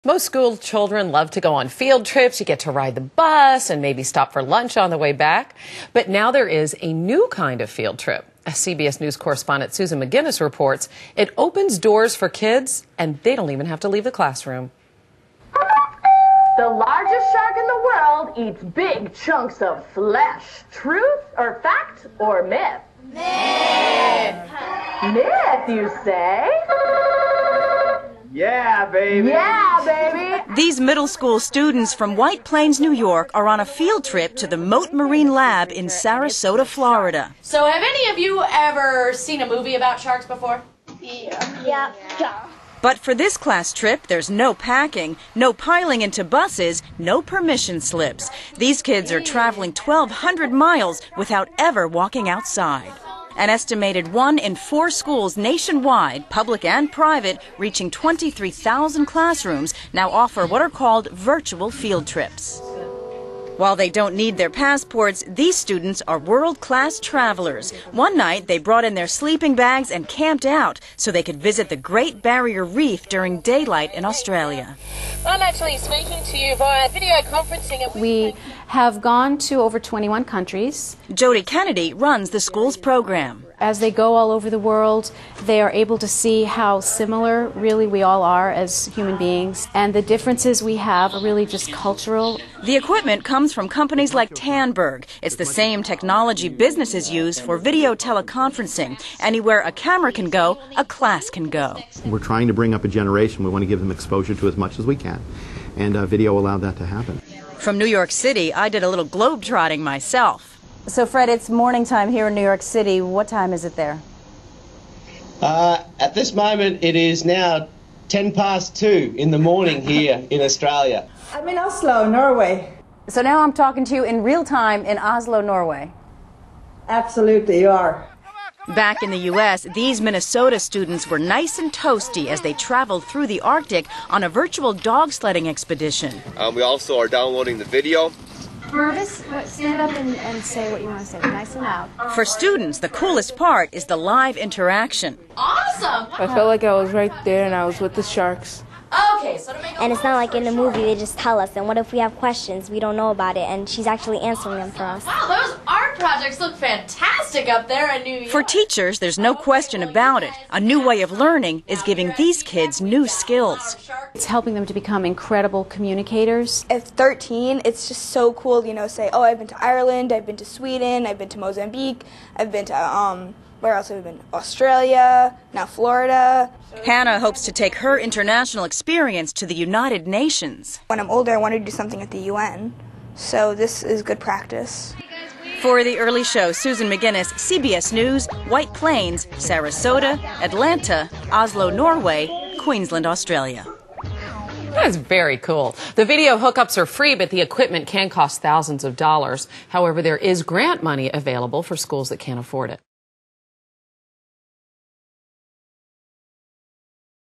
Most school children love to go on field trips. You get to ride the bus and maybe stop for lunch on the way back. But now there is a new kind of field trip. As CBS News correspondent Susan McGinnis reports, it opens doors for kids and they don't even have to leave the classroom. The largest shark in the world eats big chunks of flesh. Truth or fact or myth? Myth. Myth, you say? Yeah, baby. Yeah, baby. These middle school students from White Plains, New York are on a field trip to the Mote Marine Lab in Sarasota, Florida. So have any of you ever seen a movie about sharks before? Yeah. But for this class trip, there's no packing, no piling into buses, no permission slips. These kids are traveling 1,200 miles without ever walking outside. An estimated 1 in 4 schools nationwide, public and private, reaching 23,000 classrooms, now offer what are called virtual field trips. While they don't need their passports, these students are world-class travelers. One night, they brought in their sleeping bags and camped out so they could visit the Great Barrier Reef during daylight in Australia. I'm actually speaking to you via video conferencing. We have gone to over 21 countries. Jody Kennedy runs the school's program. As they go all over the world, they are able to see how similar really we all are as human beings, and the differences we have are really just cultural. The equipment comes from companies like Tandberg. It's the same technology businesses use for video teleconferencing. Anywhere a camera can go, a class can go. We're trying to bring up a generation. We want to give them exposure to as much as we can, and video allowed that to happen. From New York City, I did a little globe-trotting myself. So, Fred, it's morning time here in New York City. What time is it there? At this moment, it is now 2:10 in the morning here in Australia. I'm in Oslo, Norway. So now I'm talking to you in real time in Oslo, Norway. Absolutely, you are. Back in the U.S., these Minnesota students were nice and toasty as they traveled through the Arctic on a virtual dog sledding expedition. We also are downloading the video. Mervis, stand up and say what you want to say, nice and loud. For students, the coolest part is the live interaction. Awesome! I felt like I was right there and I was with the sharks. Okay, so to make And it's not like in the movie they just tell us, and what if we have questions, we don't know about it, and she's actually answering them for us. Wow, those art projects look fantastic up there in New York. For teachers, there's no question about it. A new way of learning is giving these kids new skills. It's helping them to become incredible communicators. At 13, it's just so cool, say, oh, I've been to Ireland, I've been to Sweden, I've been to Mozambique, I've been to, where else have we been? Australia, now Florida. Hannah hopes to take her international experience to the United Nations. When I'm older, I want to do something at the UN, so this is good practice. For the early show, Susan McGinnis, CBS News, White Plains, Sarasota, Atlanta, Oslo, Norway, Queensland, Australia. That's very cool. The video hookups are free, but the equipment can cost thousands of dollars. However, there is grant money available for schools that can't afford it.